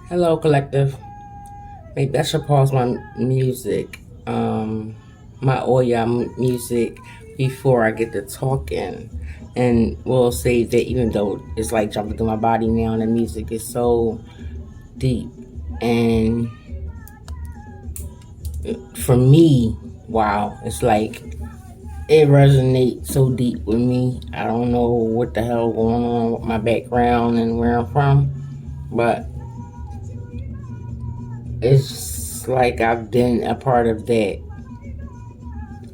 Hello, collective. Maybe I should pause my music, my music before I get to talking. And we'll say that even though it's like jumping through my body now, and the music is so deep. And for me, wow, it's like it resonates so deep with me. I don't know what the hell going on with my background and where I'm from, but it's like I've been a part of that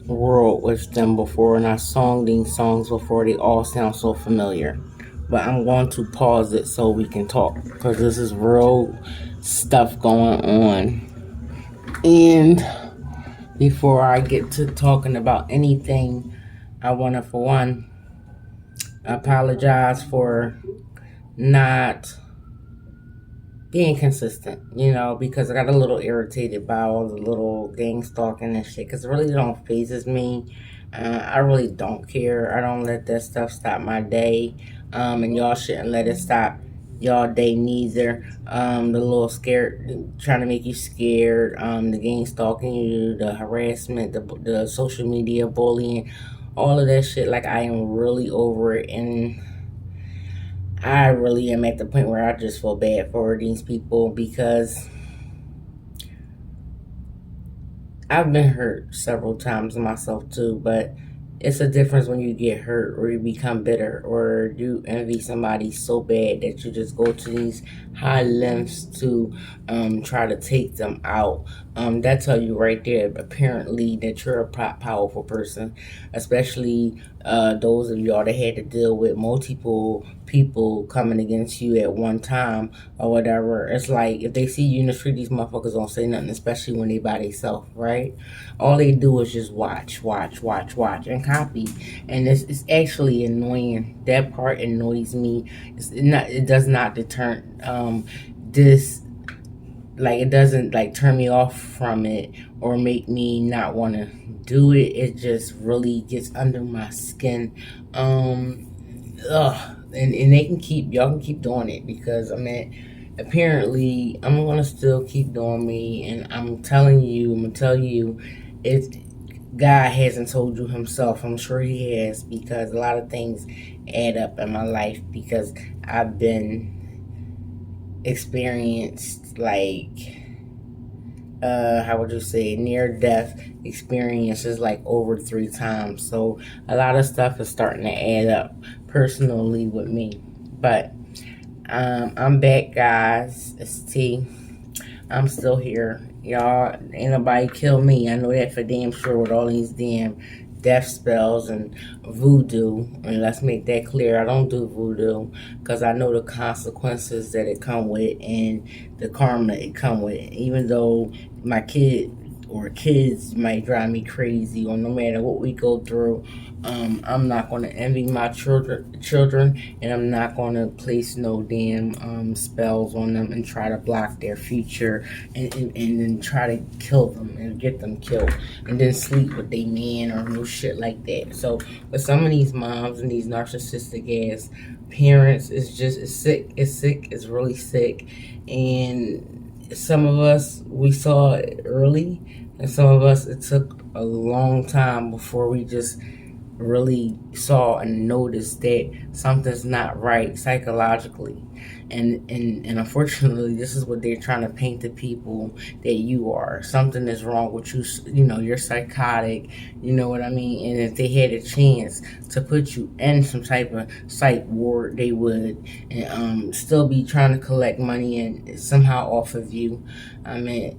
world with them before, and I sung these songs before. They all sound so familiar, but I'm going to pause it so we can talk because this is real stuff going on. And before I get to talking about anything, I want to, for one, apologize for not being consistent, because I got a little irritated by all the little gang stalking and shit, because it really don't phases me. I really don't care. I don't let that stuff stop my day, and y'all shouldn't let it stop y'all day neither. The little scared, trying to make you scared, the gang stalking you, the harassment, the social media bullying, all of that shit. Like, I am really over it, and I really am at the point where I just feel bad for these people because I've been hurt several times myself too, but it's a difference when you get hurt or you become bitter or you envy somebody so bad that you just go to these high lengths to try to take them out. That tell you right there, apparently, that you're a powerful person, especially those of y'all that had to deal with multiple people coming against you at one time or whatever. It's like if they see you in the street, these motherfuckers don't say nothing, especially when they by themselves, right? All they do is just watch, watch, watch, watch, and copy. And it's actually annoying. That part annoys me. It does not deter this, like, it doesn't like turn me off from it or make me not want to do it. It just really gets under my skin. And they can keep, y'all can keep doing it because, I mean, apparently I'm gonna still keep doing me, and I'm gonna tell you, it's God hasn't told you himself. I'm sure he has, because a lot of things add up in my life because I've been experienced, like, how would you say, near death experiences like over 3 times. So a lot of stuff is starting to add up personally with me. But I'm back, guys. It's T. I'm still here. Y'all, ain't nobody kill me. I know that for damn sure with all these damn death spells and voodoo. And let's make that clear. I don't do voodoo because I know the consequences that it come with and the karma it come with. Even though my kid or kids might drive me crazy, or no matter what we go through, I'm not going to envy my children, and I'm not going to place no damn spells on them and try to block their future, and then try to kill them and get them killed and then sleep with their man or no shit like that. So with some of these moms and these narcissistic ass parents, it's sick. It's really sick. And some of us, we saw it early, and some of us, it took a long time before we just really saw and noticed that something's not right psychologically. And unfortunately, this is what they're trying to paint the people, that you are. Something is wrong with you. You're psychotic. You know what I mean? And if they had a chance to put you in some type of psych ward, they would, and still be trying to collect money and somehow off of you. I mean,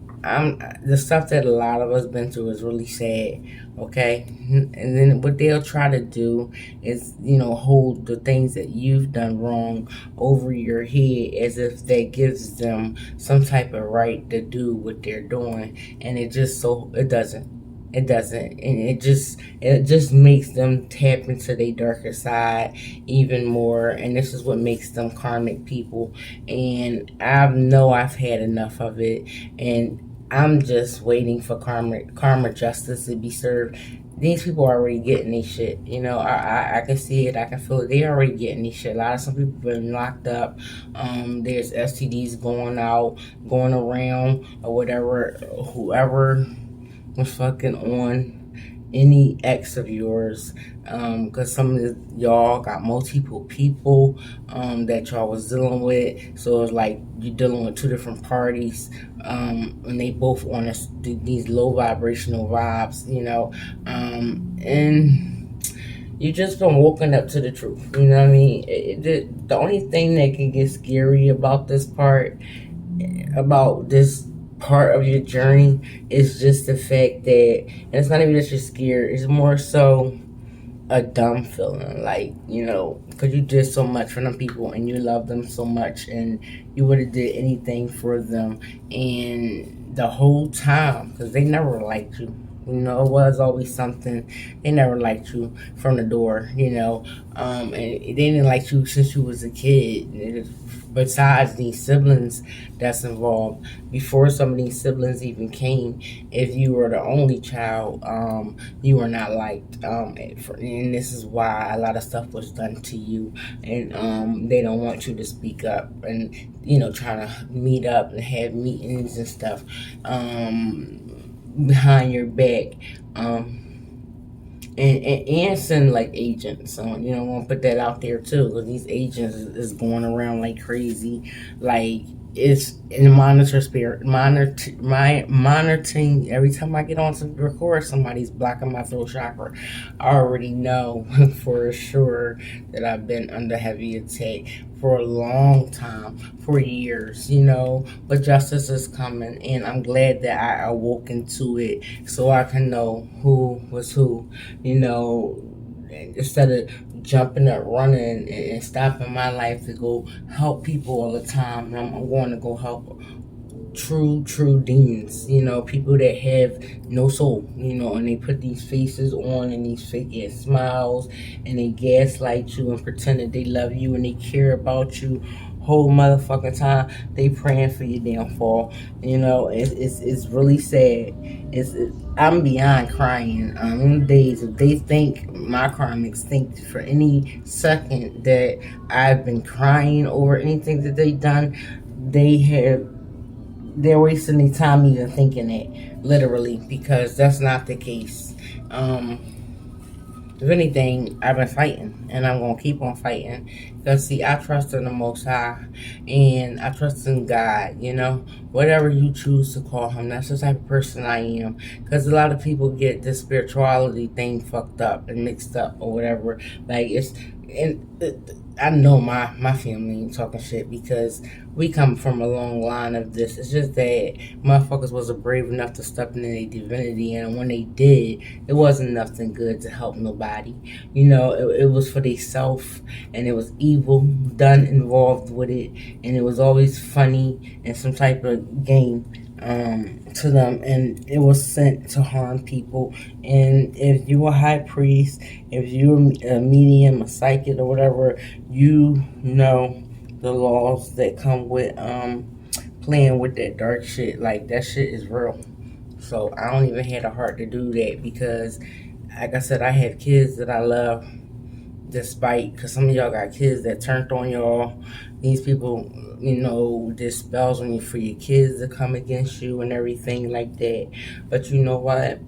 the stuff that a lot of us been through is really sad. Okay, and then what they'll try to do is, hold the things that you've done wrong over your head as if that gives them some type of right to do what they're doing, and it doesn't. It doesn't, and it just makes them tap into their darker side even more, and this is what makes them karmic people. And I know I've had enough of it, and I'm just waiting for karma justice to be served. these people are already getting these shit. I can see it. I can feel it. They already getting these shit. A lot of some people been locked up. There's STDs going around, or whatever. Whoever was fucking on any ex of yours, because some of y'all got multiple people that y'all was dealing with, so it's like you're dealing with two different parties, and they both on these low vibrational vibes, and you just been woken up to the truth. You know what I mean? The only thing that can get scary about this part of your journey is just the fact that, and it's not even that you're scared, it's more so a dumb feeling, like, because you did so much for them people and you love them so much and you would have did anything for them, and the whole time, because they never liked you. It was always something. They never liked you from the door, and they didn't like you since you was a kid. Besides these siblings that's involved, before some of these siblings even came, if you were the only child, you were not liked. And this is why a lot of stuff was done to you, and they don't want you to speak up and, trying to meet up and have meetings and stuff. Behind your back, and send like agents on. I want to put that out there too, because these agents is going around like crazy, like it's in monitoring. Every time I get on to record, somebody's blocking my throat chakra. I already know for sure that I've been under heavy attack for a long time, for years, but justice is coming, and I'm glad that I awoke into it so I can know who was who, instead of jumping up, running, and stopping my life to go help people all the time. I'm going to go help true demons, people that have no soul, and they put these faces on and these fake ass smiles, and they gaslight you and pretend that they love you and they care about you whole motherfucking time. They praying for your downfall. It's really sad. I'm beyond crying. In days, if they think my karmics think for any second that I've been crying over anything that they've done, they're wasting their time even thinking it, literally, because that's not the case. If anything, I've been fighting, and I'm going to keep on fighting, because, see, I trust in the Most High, and I trust in God, whatever you choose to call him. That's the type of person I am, because a lot of people get this spirituality thing fucked up and mixed up or whatever. Like, I know my family ain't talking shit, because we come from a long line of this. It's just that motherfuckers wasn't brave enough to step into their divinity, and when they did, it wasn't nothing good to help nobody. It was for they self, and it was evil done involved with it, and it was always funny and some type of game to them, and it was sent to harm people. And if you a high priest, if you're a medium, a psychic, or whatever, the laws that come with playing with that dark shit. Like, that shit is real. So I don't even have the heart to do that, because, like I said, I have kids that I love, despite, because some of y'all got kids that turned on y'all. These people, there's spells on you for your kids to come against you and everything like that. But you know what?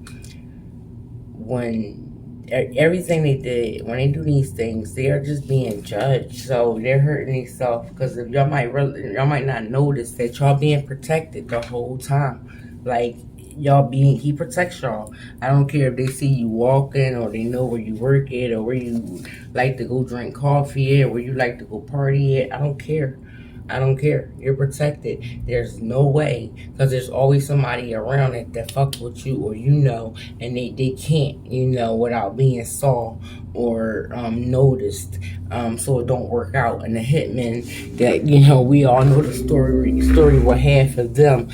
When everything they did, when they do these things, they are just being judged. So they're hurting themselves, because if y'all might not notice that y'all being protected the whole time. Like, he protects y'all. I don't care if they see you walking, or they know where you work at, or where you like to go drink coffee at, where you like to go party at. I don't care. You're protected. There's no way, because there's always somebody around that fuck with you, or and they can't, without being saw or noticed. So it don't work out. And the hitmen that, we all know the story where half of them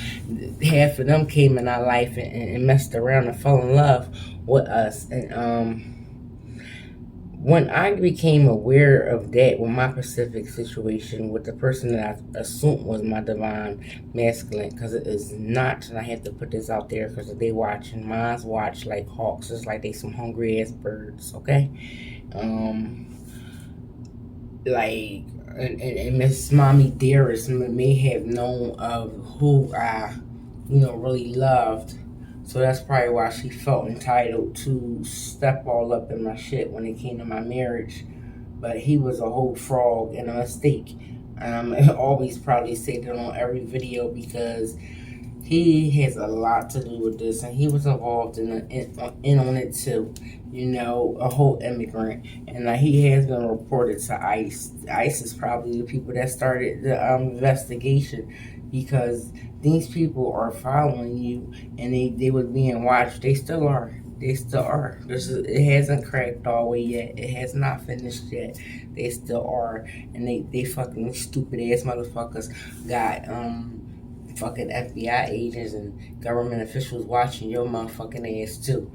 came in our life and messed around and fell in love with us. And when I became aware of that with my Pacific situation with the person that I assumed was my divine masculine, because it is not, and I have to put this out there because they watching, mine's watch like hawks. It's like they some hungry ass birds, okay? Um, like, and Miss Mommy Dearest may have known of who I, really loved. So that's probably why she felt entitled to step all up in my shit when it came to my marriage. But he was a whole frog and a mistake. I always probably say that on every video because he has a lot to do with this, and he was involved in on it too. A whole immigrant, and he has been reported to ICE. ICE is probably the people that started the investigation, because these people are following you, and they were being watched. They still are. They still are. It hasn't cracked all the way yet. It has not finished yet. They still are, and they fucking stupid ass motherfuckers got fucking FBI agents and government officials watching your motherfucking ass too,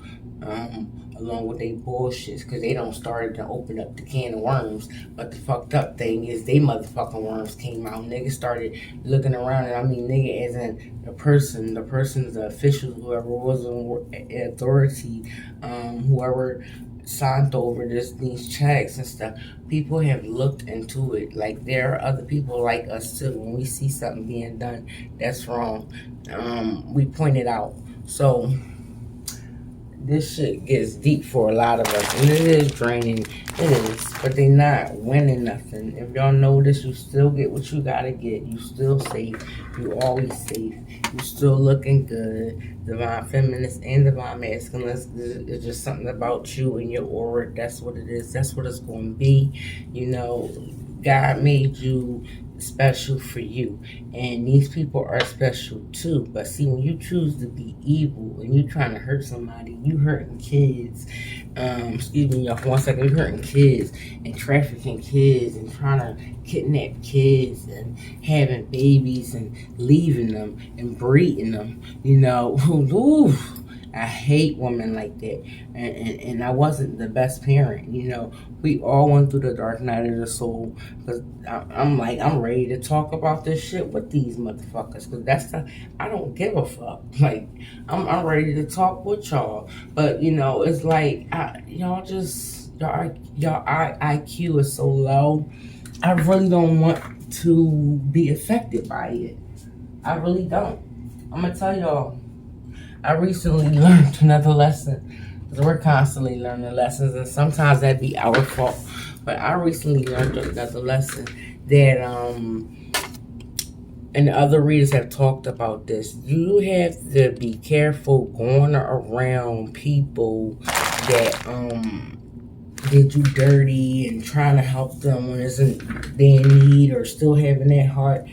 along with they bullshits, because they don't start to open up the can of worms. But the fucked up thing is they motherfucking worms came out. Niggas started looking around, and I mean nigga as in the persons, the officials, whoever was in authority, whoever signed over these checks and stuff. People have looked into it. Like, there are other people like us too. When we see something being done that's wrong, we point it out. So this shit gets deep for a lot of us, and it is draining. It is, but they not winning nothing. If y'all know this, you still get what you gotta get. You still safe. You always safe. You still looking good. Divine feminist and divine masculine. It's just something about you and your aura. That's what it is. That's what it's going to be. God made you special for you, and these people are special too. But see, when you choose to be evil and you trying to hurt somebody, you hurting kids, excuse me y'all for 1 second, you hurting kids and trafficking kids and trying to kidnap kids and having babies and leaving them and breeding them, ooh, I hate women like that, and I wasn't the best parent. We all went through the dark night of the soul, because I'm ready to talk about this shit with these motherfuckers, because I don't give a fuck. Like, I'm ready to talk with y'all, but it's like y'all IQ is so low. I really don't want to be affected by it. I really don't. I'm gonna tell y'all. I recently learned another lesson, because we're constantly learning lessons, and sometimes that be our fault. But I recently learned another lesson that, and other readers have talked about this. You have to be careful going around people that did you dirty and trying to help them when they in need or still having that heart.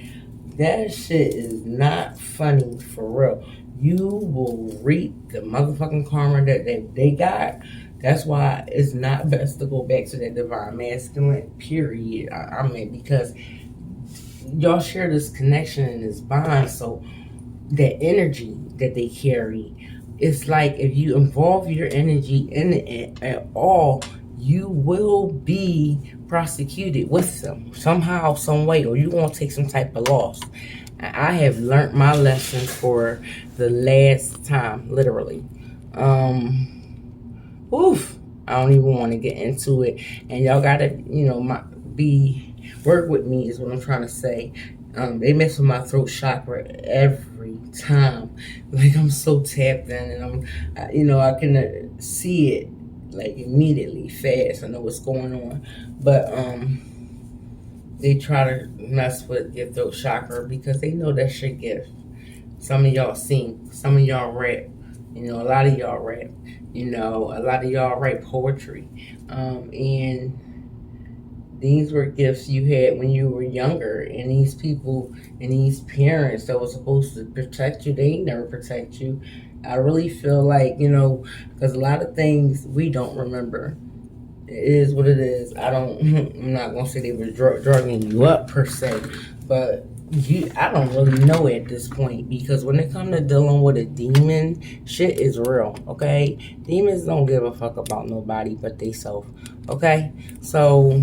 That shit is not funny, for real. You will reap the motherfucking karma that they got. That's why it's not best to go back to that divine masculine, period. I mean, because y'all share this connection and this bond, so that energy that they carry, it's like if you involve your energy in it at all, you will be prosecuted with them somehow, some way, or you won't take some type of loss. I have learned my lesson for the last time, literally. Oof. I don't even want to get into it. And y'all gotta, work with me is what I'm trying to say. They mess with my throat chakra every time. Like, I'm so tapped in, and I can see it like immediately, fast. I know what's going on, but they try to mess with your throat chakra because they know that's your gift. Some of y'all sing, some of y'all rap, a lot of y'all rap, a lot of y'all write poetry, and these were gifts you had when you were younger, and these people and these parents that were supposed to protect you, they never protect you. I really feel like, because a lot of things we don't remember. It is what it is. I'm not going to say they were drugging you up per se, but I don't really know at this point, because when it comes to dealing with a demon, shit is real. Okay, demons don't give a fuck about nobody but they self. Okay, so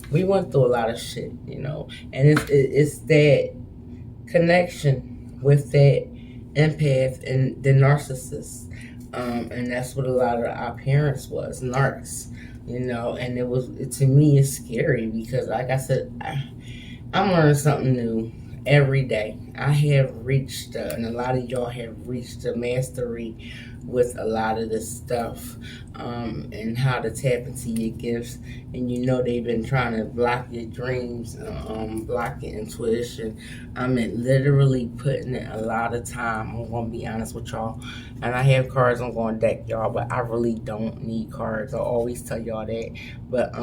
we went through a lot of shit, and it's that connection with that empath and the narcissist, and that's what a lot of our parents was narcs, and it was, to me, it's scary because, like I said, I'm learning something new every day. I have reached, and a lot of y'all have reached a mastery with a lot of this stuff, and how to tap into your gifts. And they've been trying to block your dreams, block your intuition. I mean, literally putting in a lot of time. I'm going to be honest with y'all. And I have cards I'm going to deck y'all, but I really don't need cards. I always tell y'all that. But,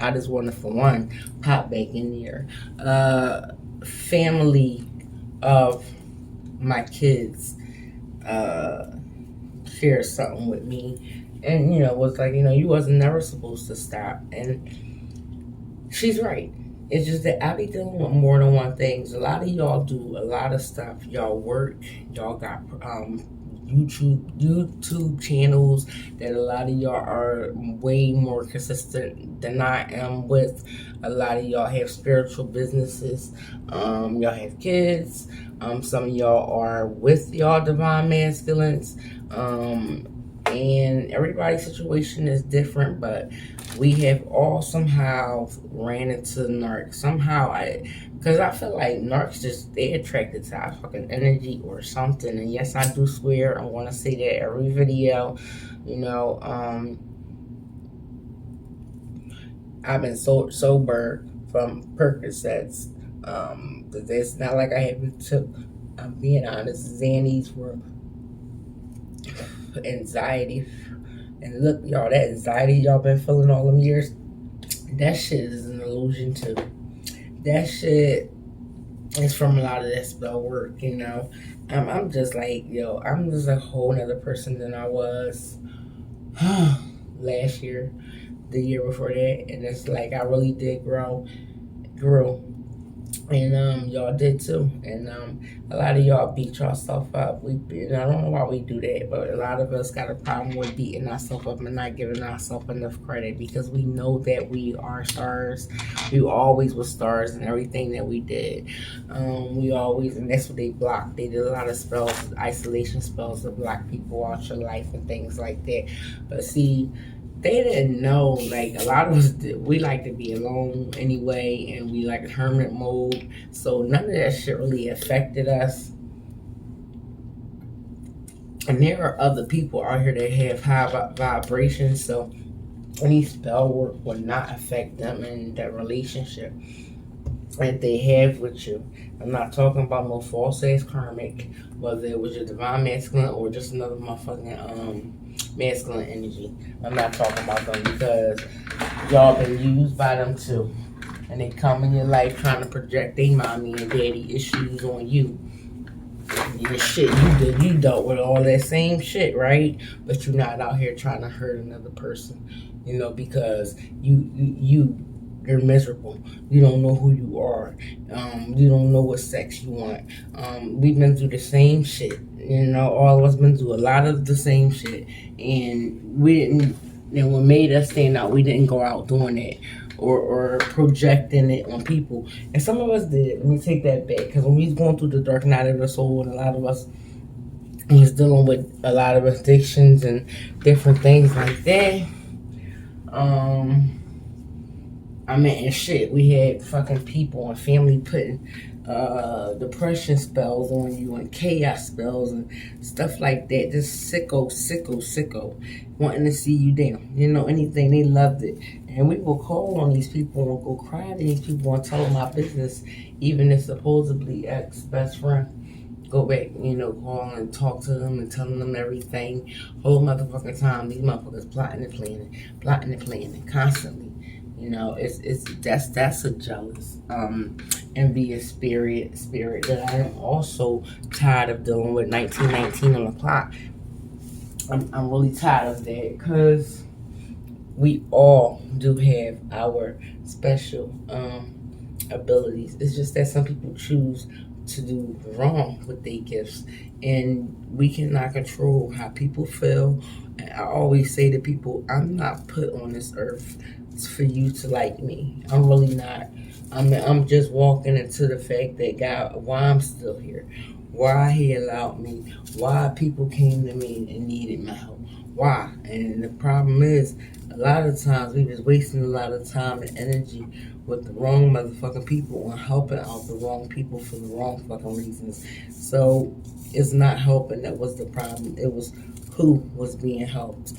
I just wanted, for one, pop back in there. Family of my kids shared something with me, and was like, you wasn't never supposed to stop, and she's right. It's just that I be dealing with more than one things. A lot of y'all do a lot of stuff. Y'all work. Y'all got YouTube channels that a lot of y'all are way more consistent than I am with. A lot of y'all have spiritual businesses. Y'all have kids. Some of y'all are with y'all divine masculines. And everybody's situation is different, but we have all somehow ran into narcs. Because I feel like narcs they attracted to our fucking energy or something. And yes, I do swear, I want to say that every video. I've been sober from Percocets. It's not like I haven't took, I'm being honest, Xannies for anxiety. And look, y'all, that anxiety y'all been feeling all them years, that shit is an illusion too. That shit is from a lot of that spell work, I'm just like, I'm just a whole nother person than I was last year, the year before that. And it's like I really did grew. And y'all did too. And a lot of y'all beat yourself up. And I don't know why we do that, but a lot of us got a problem with beating ourselves up and not giving ourselves enough credit, because we know that we are stars. We always were stars in everything that we did. And that's what they blocked. They did a lot of spells, isolation spells, to block people out your life and things like that. But see, they didn't know, like, a lot of us, we like to be alone anyway, and we like hermit mode, so none of that shit really affected us. And there are other people out here that have high vibrations, so any spell work will not affect them in that relationship that they have with you. I'm not talking about no false ass karmic, whether it was your divine masculine or just another motherfucking masculine energy. I'm not talking about them, because y'all been used by them too, and they come in your life trying to project their mommy and daddy issues on you. Your shit you dealt with all that same shit, right? But you're not out here trying to hurt another person, because you're miserable. You don't know who you are. You don't know what sex you want. We've been through the same shit. All of us been through a lot of the same shit, and we didn't. And what made us stand out, we didn't go out doing that or projecting it on people. And some of us did. Let me take that back, because when we was going through the dark night of the soul, and a lot of us was dealing with a lot of addictions and different things like that. And shit, we had fucking people and family putting depression spells on you and chaos spells and stuff like that. Just sicko, wanting to see you down. Anything, they loved it. And we will call on these people and go cry to these people and tell them our business, even if supposedly ex-best friend. Go back, call and talk to them and telling them everything. Whole motherfucking time, these motherfuckers plotting and planning constantly. That's a jealous, envious spirit that I am also tired of dealing with. 1919 on the clock. I'm really tired of that, because we all do have our special abilities. It's just that some people choose to do wrong with their gifts, and we cannot control how people feel. And I always say to people, I'm not put on this earth for you to like me. I'm really not. I'm just walking into the fact that God, why I'm still here, why He allowed me, why people came to me and needed my help, why. And the problem is, a lot of times we just wasting a lot of time and energy with the wrong motherfucking people and helping out the wrong people for the wrong fucking reasons. So it's not helping that was the problem. It was who was being helped.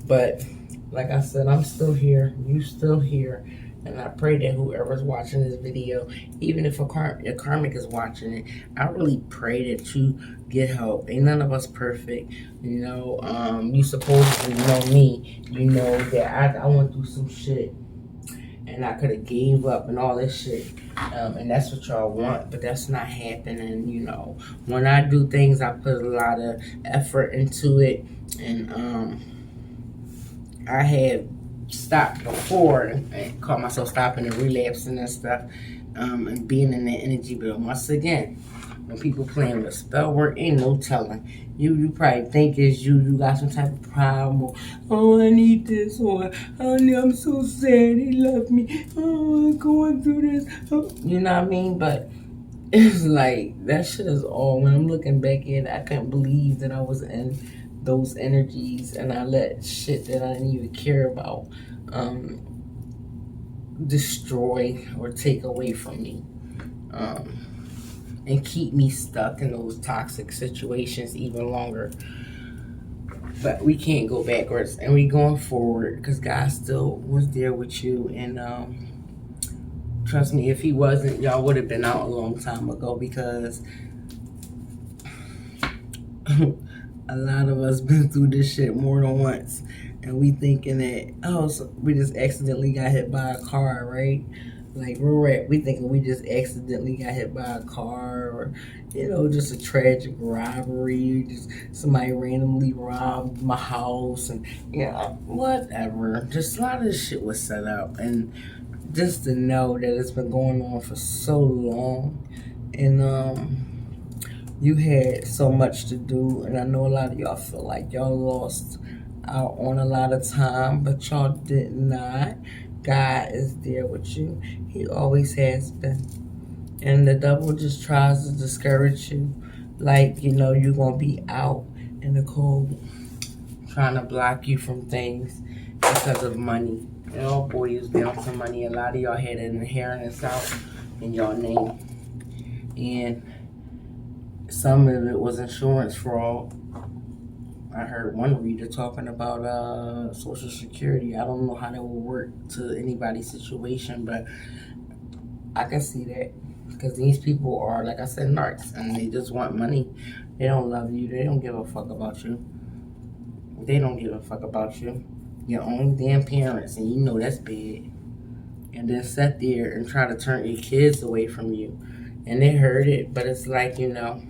But like I said, I'm still here. You still here. And I pray that whoever's watching this video, even if a karmic is watching it, I really pray that you get help. Ain't none of us perfect. You know, you supposedly know me. You know that I went through some shit and I could have gave up and all this shit. And that's what y'all want, but that's not happening. You know, when I do things, I put a lot of effort into it. And I had stopped before and caught myself stopping and relapsing and stuff, and being in that energy. But once again, when people playing with spell work, ain't no telling. You probably think it's you got some type of problem, or oh, I need this, or oh, I'm so sad, he left me, oh, I'm going through this, oh. You know what I mean? But it's like, that shit is all, when I'm looking back at it, I couldn't believe that I was in those energies and I let shit that I didn't even care about destroy or take away from me, and keep me stuck in those toxic situations even longer. But we can't go backwards, and we going forward because God still was there with you. And trust me, if He wasn't, y'all would have been out a long time ago, because a lot of us been through this shit more than once, and we thinking that, oh, so we just accidentally got hit by a car, right? Like, we thinking we just accidentally got hit by a car, or, you know, just a tragic robbery, just somebody randomly robbed my house, and, you know, whatever. Just a lot of this shit was set up, and just to know that it's been going on for so long, and, you had so much to do, and I know a lot of y'all feel like y'all lost out on a lot of time, but y'all did not. God is there with you. He always has been. And the devil just tries to discourage you. Like, you know, you're going to be out in the cold, trying to block you from things because of money. It all boils down to money. A lot of y'all had an inheritance out in y'all name. And some of it was insurance fraud. I heard one reader talking about Social Security. I don't know how that will work to anybody's situation, but I can see that, because these people are, like I said, narcs, and they just want money. They don't love you. They don't give a fuck about you. They don't give a fuck about you. Your own damn parents, and you know that's bad. And then sit there and try to turn your kids away from you. And they heard it, but it's like, you know,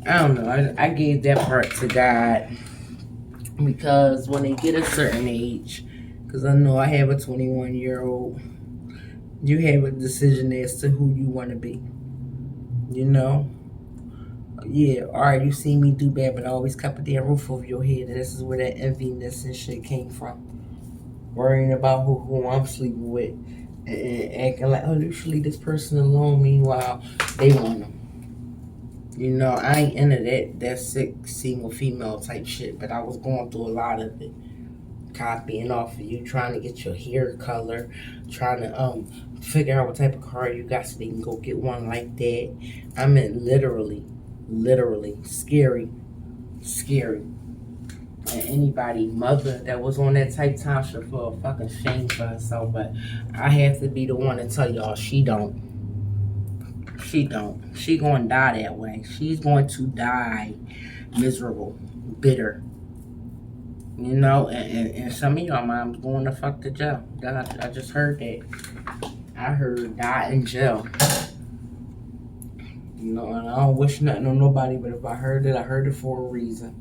I don't know. I gave that part to God, because when they get a certain age, because I know I have a 21-year-old, you have a decision as to who you want to be. You know? Yeah, alright, you see me do bad, but I always kept a damn roof over your head, and this is where that enviness and shit came from. Worrying about who I'm sleeping with, and acting like, oh, you should leave this person alone. Meanwhile, they want them. You know, I ain't into that sick single female type shit, but I was going through a lot of it. Copying off of you, trying to get your hair color, trying to figure out what type of car you got so they can go get one like that. I mean, literally scary. And anybody, mother that was on that type time should feel fucking shame for herself, but I have to be the one to tell y'all she don't. She gonna die that way. She's going to die miserable, bitter. You know, and some of y'all moms going to fuck the jail. I just heard that. I heard die in jail. You know, and I don't wish nothing on nobody, but if I heard it for a reason.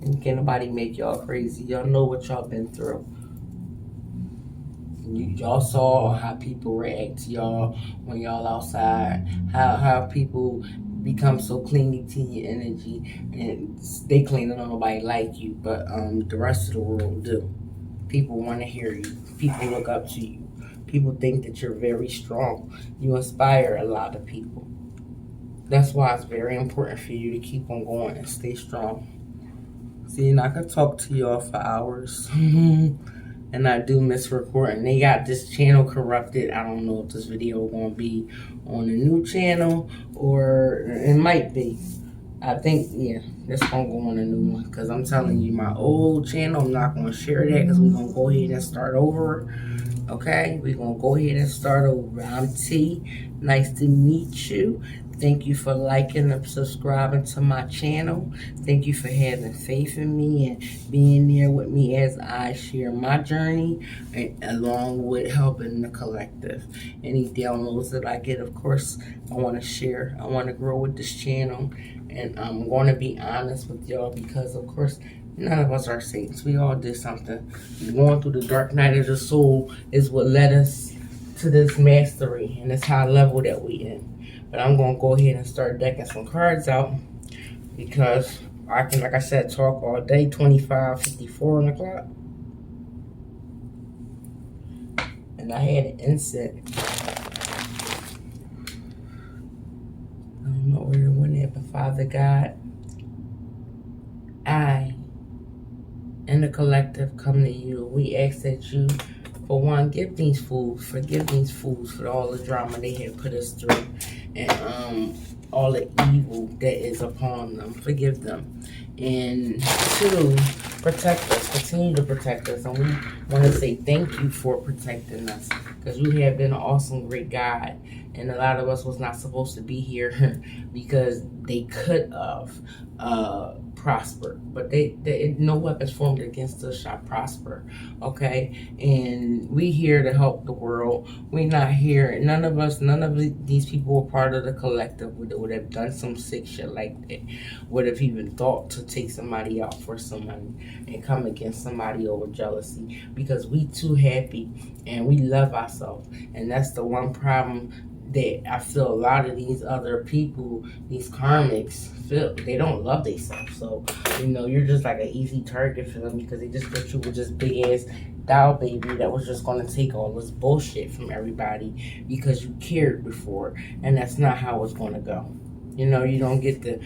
And can't nobody make y'all crazy. Y'all know what y'all been through. Y'all saw how people react to y'all when y'all outside. How people become so clingy to your energy, and they claim that nobody like you, but the rest of the world do. People want to hear you. People look up to you. People think that you're very strong. You inspire a lot of people. That's why it's very important for you to keep on going and stay strong. See, and I could talk to y'all for hours. And I do miss recording. They got this channel corrupted. I don't know if this video gonna be on a new channel or it might be. I think, yeah, it's gonna go on a new one. Because I'm telling you, my old channel, I'm not gonna share that because we're gonna go ahead and start over. Okay, we're gonna go ahead and start over. I'm T. Nice to meet you. Thank you for liking and subscribing to my channel. Thank you for having faith in me and being there with me as I share my journey, and along with helping the collective. Any downloads that I get, of course, I want to share. I want to grow with this channel, and I'm going to be honest with y'all because, of course, none of us are saints. We all did something. Going through the dark night of the soul is what led us to this mastery and this high level that we in. But I'm going to go ahead and start decking some cards out because I can, like I said, talk all day. 25, 54 on the clock. And I had an incense. I don't know where it went at, but Father God, I and the collective come to you. We ask that you, for one, forgive these fools for all the drama they have put us through, and all the evil that is upon them. Forgive them. And two, protect us. Continue to protect us. And we want to say thank you for protecting us, because you have been an awesome, great God. And a lot of us was not supposed to be here because they could have prospered, but they no weapons formed against us shall prosper. Okay, and we here to help the world. We not here. None of these people were part of the collective would have done some sick shit like that. Would have even thought to take somebody out for some money and come against somebody over jealousy, because we too happy and we love ourselves. And that's the one problem that I feel a lot of these other people, these karmics, feel. They don't love themselves. So, you're just like an easy target for them because they just put you with just big ass doll baby that was just going to take all this bullshit from everybody because you cared before. And that's not how it's going to go. You don't get to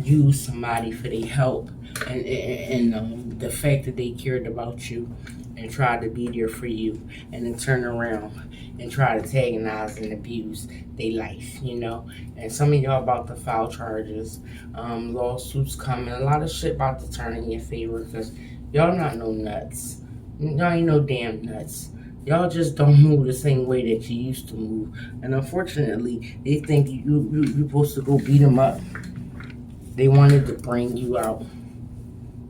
use somebody for their help and the fact that they cared about you and tried to be there for you, and then turn around and try to antagonize and abuse their life, And some of y'all about to file charges, lawsuits coming, a lot of shit about to turn in your favor because y'all not no nuts. Y'all ain't no damn nuts. Y'all just don't move the same way that you used to move. And unfortunately, they think you're supposed to go beat them up. They wanted to bring you out,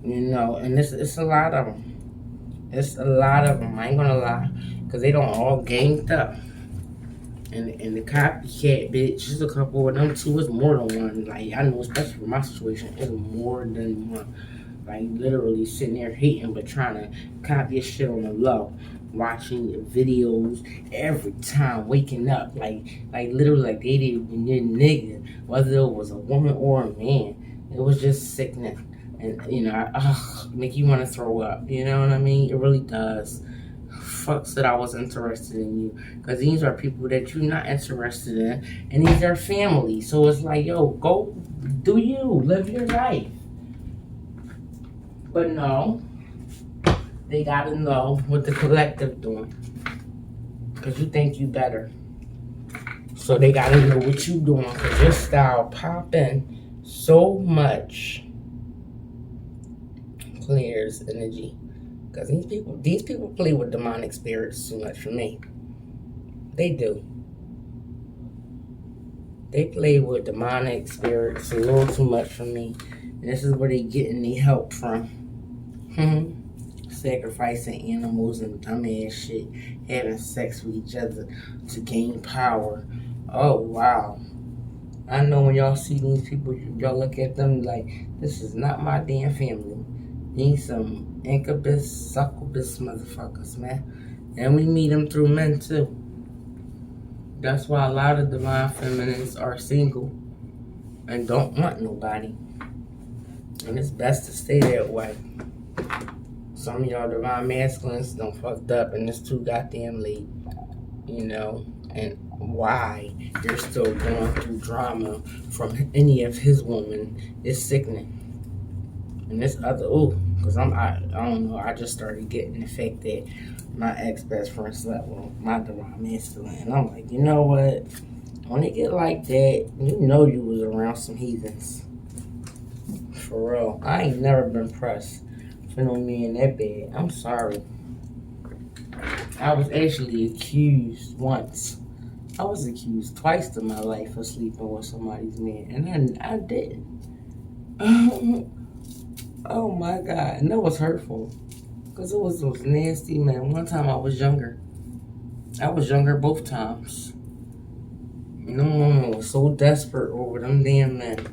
and it's a lot of them. It's a lot of them, I ain't gonna lie, because they don't all ganged up. And the copycat bitch, there's a couple of them too. It's more than one. Like, I know, especially for my situation, it's more than one. Like, literally sitting there hating, but trying to copy your shit on the low. Watching your videos every time, waking up. Like literally, like they didn't nigga, whether it was a woman or a man. It was just sickening. And, make you want to throw up. You know what I mean? It really does. Fucks that I was interested in you. Because these are people that you're not interested in. And these are family. So it's like, yo, go do you. Live your life. But no. They got to know what the collective doing. Because you think you better. So they got to know what you doing. Because your style popping so much. Clears energy, because these people play with demonic spirits too much for me. They do. They play with demonic spirits a little too much for me, and this is where they getting their help from. Sacrificing animals and dumbass shit, having sex with each other to gain power. Oh wow! I know when y'all see these people, y'all look at them like, this is not my damn family. These some incubus, succubus motherfuckers, man. And we meet them through men too. That's why a lot of divine feminines are single and don't want nobody. And it's best to stay that way. Some of y'all divine masculines done fucked up and it's too goddamn late. You know, and why you're still going through drama from any of his women is sickening. And this other, because I don't know, I just started getting the fact that my ex-best friend slept with my divine masculine. And I'm like, you know what? When it get like that, you know you was around some heathens. For real. I ain't never been pressed for no man that bad. I'm sorry. I was actually accused once. I was accused twice in my life of sleeping with somebody's man. And I didn't. Oh my God. And that was hurtful. Because it was those nasty men. One time I was younger. I was younger both times. No woman was so desperate over them damn men.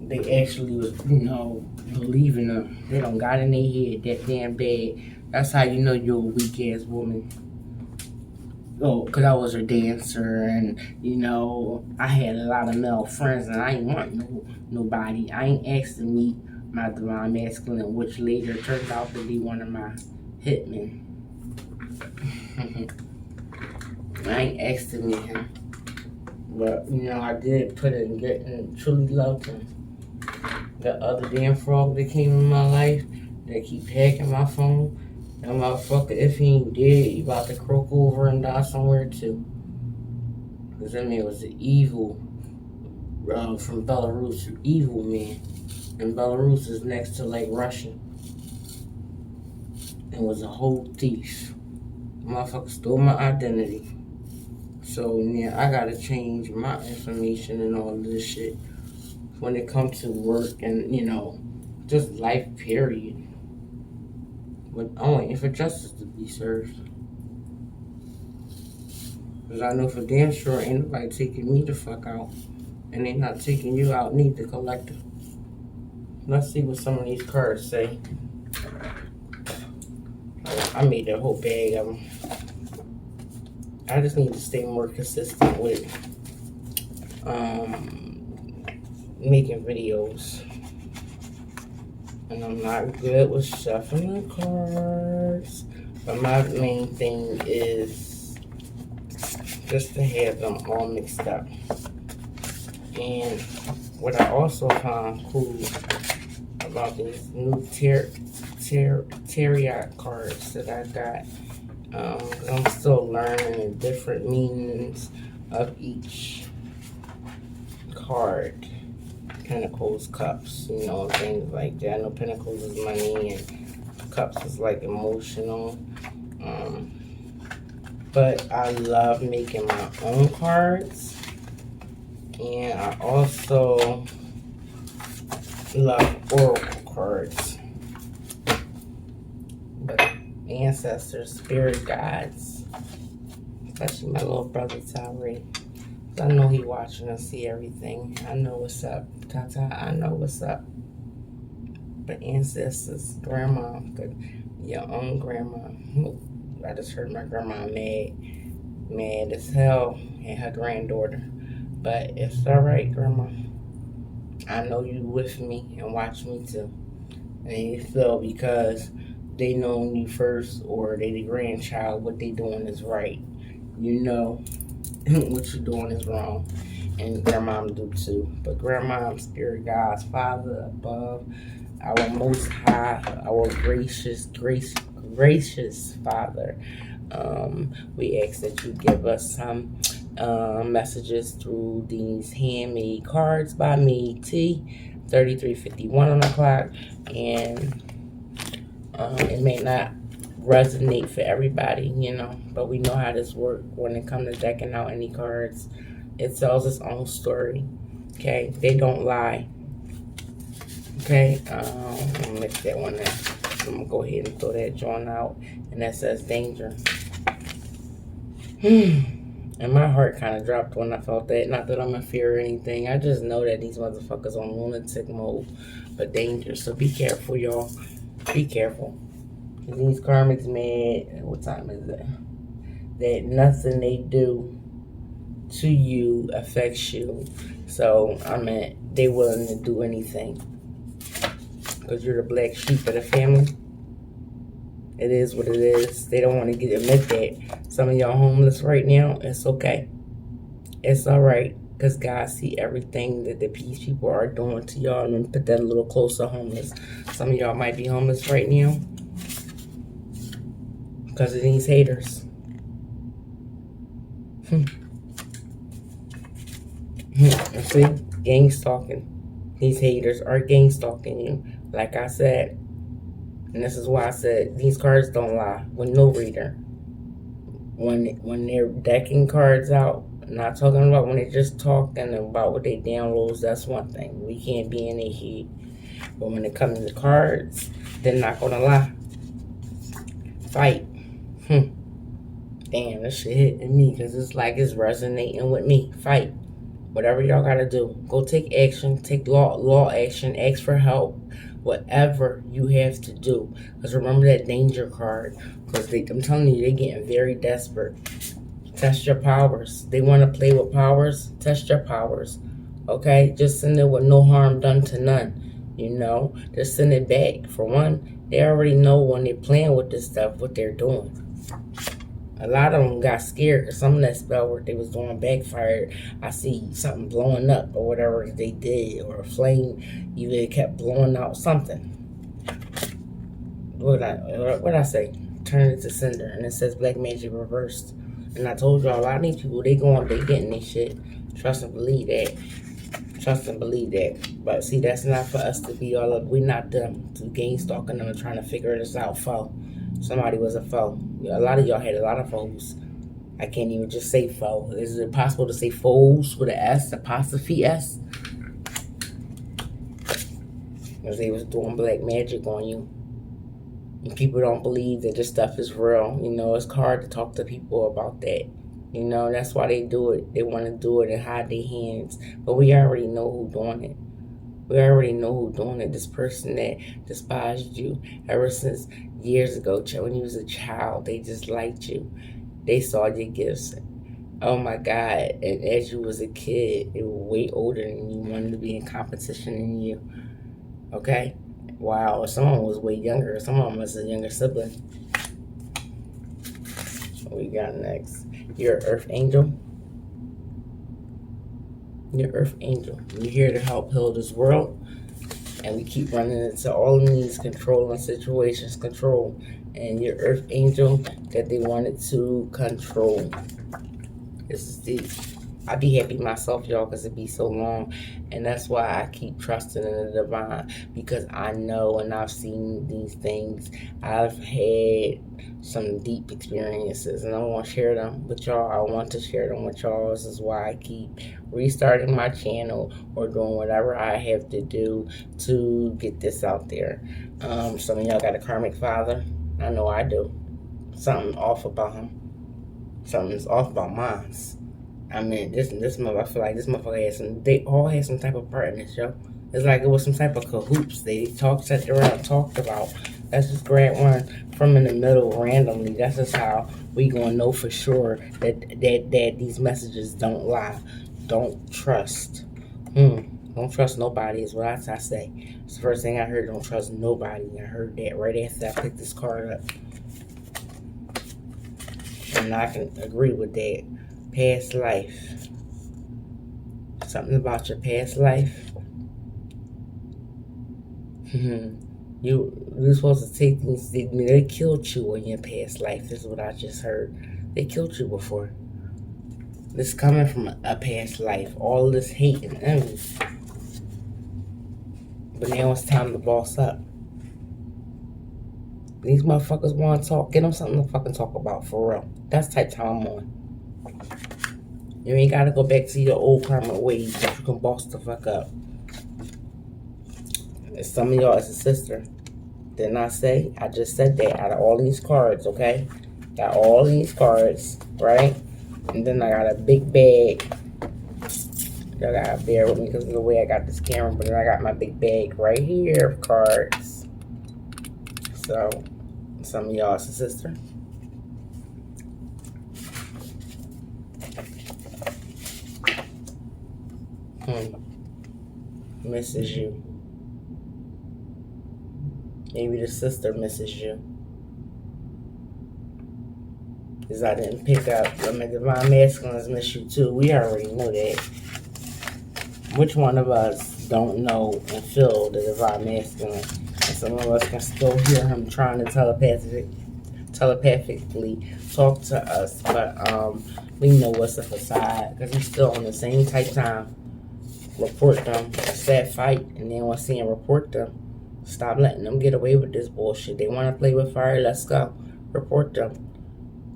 They actually was, believing them. They don't got in their head that damn bad. That's how you know you're a weak ass woman. Oh, because I was a dancer and, I had a lot of male friends and I ain't want nobody. I ain't asked to meet my divine masculine, which later turned out to be one of my hitmen. I ain't asked to meet him. But, I did put it in good and truly loved him. The other damn frog that came in my life that keep hacking my phone, that motherfucker, if he ain't dead, he about to croak over and die somewhere too. Because that man was an evil, from Belarus, evil man. And Belarus is next to like Russia. And was a whole thief. Motherfucker stole my identity. So, yeah, I gotta change my information and all of this shit when it comes to work and, just life, period. But I'm waiting for justice to be served. Because I know for damn sure ain't nobody taking me the fuck out. And they not taking you out, neither, collective. Let's see what some of these cards say. I made a whole bag of them. I just need to stay more consistent with making videos. And I'm not good with shuffling the cards. But my main thing is just to have them all mixed up. And what I also found cool about these new tarot cards that I got, I'm still learning the different meanings of each card. Pentacles, cups, things like that. I know pentacles is money and cups is like emotional. But I love making my own cards. And I also love oracle cards. But ancestors, spirit guides, especially my little brother Tyree. I know he watching and see everything. I know what's up. Tata, I know what's up. But ancestors, grandma, your own grandma. I just heard my grandma mad as hell and her granddaughter. But it's alright, grandma. I know you with me and watch me too. And you feel because they know you first or they the grandchild, what they doing is right. You know what you're doing is wrong. And grandma do too. But grandma, spirit guides, Father above, our most high, our gracious Father. We ask that you give us some messages through these handmade cards by me, T, 3351 on the clock. And it may not resonate for everybody, but we know how this works when it comes to decking out any cards. It tells its own story. Okay, they don't lie. Okay, I'm gonna mix that one in. I'm gonna go ahead and throw that joint out, and that says danger. And my heart kind of dropped when I felt that. Not that I'm in fear or anything. I just know that these motherfuckers on lunatic mode, but danger. So be careful, y'all. Be careful. These karmics mad. What time is it? That nothing they do to you affects you. So, I mean, they willing to do anything. Because you're the black sheep of the family. It is what it is. They don't want to admit that. Some of y'all homeless right now. It's okay. It's alright. Because God see everything that the peace people are doing to y'all. And put that a little closer, homeless. Some of y'all might be homeless right now. Because of these haters. See? Gang stalking. These haters are gang stalking you. Like I said. And this is why I said these cards don't lie. With no reader. When they're decking cards out. Not talking about when they're just talking about what they downloads. That's one thing. We can't be in their head. But when it comes to cards, they're not going to lie. Fight. Damn, this shit hitting me because it's like it's resonating with me. Fight. Whatever y'all got to do. Go take action. Take law action. Ask for help. Whatever you have to do. Because remember that danger card. Because I'm telling you, they're getting very desperate. Test your powers. They want to play with powers. Test your powers. Okay? Just send it with no harm done to none. You know? Just send it back. For one, they already know when they're playing with this stuff what they're doing. A lot of them got scared because some of that spell work they was doing backfired. I see something blowing up or whatever they did. Or a flame either kept blowing out something. What I say? Turn it to cinder. And it says black magic reversed. And I told y'all, a lot of these people, they getting this shit. Trust and believe that. Trust and believe that. But see, that's not for us to be all up. We're not them to gang stalking them and trying to figure this out. Foe. Somebody was a foe. A lot of y'all had a lot of foes. I can't even just say foe. Is it possible to say foes with an S, apostrophe S? Because they was doing black magic on you. And people don't believe that this stuff is real. You know, it's hard to talk to people about that. You know, that's why they do it. They want to do it and hide their hands. But we already know who's doing it. We already know who's doing it. This person that despised you ever since years ago, when you was a child, they just liked you. They saw your gifts. Oh my God. And as you was a kid, they were way older than you, wanted to be in competition than you. Okay? Wow, someone was way younger. Someone was a younger sibling. What we got next? You're an earth angel. You're earth angel. You're here to help heal this world. And we keep running into all of these controlling situations. Control. And your earth angel that they wanted to control. This is deep. I be happy myself, y'all, because it be so long. And that's why I keep trusting in the divine. Because I know and I've seen these things. I've had some deep experiences. And I want to share them with y'all. I want to share them with y'all. This is why I keep restarting my channel or doing whatever I have to do to get this out there. Some of y'all got a karmic father. I know I do. Something off about him. Something's off about mine. I mean, this motherfucker, I feel like this motherfucker they all had some type of part in this, yo. It's like it was some type of cahoots. They sat around, talked about. Let's just grab one from in the middle randomly. That's just how we gonna know for sure that these messages don't lie. Don't trust. Don't trust nobody is what I say. It's the first thing I heard. Don't trust nobody. I heard that right after I picked this card up. And I can agree with that. Past life. Something about your past life. You're supposed to take things. They killed you in your past life. This is what I just heard. They killed you before. This coming from a past life. All this hate and envy. But now it's time to boss up. These motherfuckers want to talk. Get them something to fucking talk about for real. That's the type of time I'm on. You ain't got to go back to your old karmic ways, but you can boss the fuck up. And some of y'all is a sister. Didn't I say? I just said that out of all these cards, okay? Got all these cards, right? And then I got a big bag. Y'all gotta bear with me because of the way I got this camera, but then I got my big bag right here of cards. So, Some of y'all, it's a sister. Misses you. Maybe the sister misses you. Because I didn't pick up. I mean, divine masculines miss you too. We already know that. Which one of us don't know and feel the divine masculine? And some of us can still hear him trying to telepathically talk to us. But we know what's a facade. Because he's still on the same type time. Report them. It's that fight. And then once again, report them. Stop letting them get away with this bullshit. They want to play with fire. Let's go. Report them.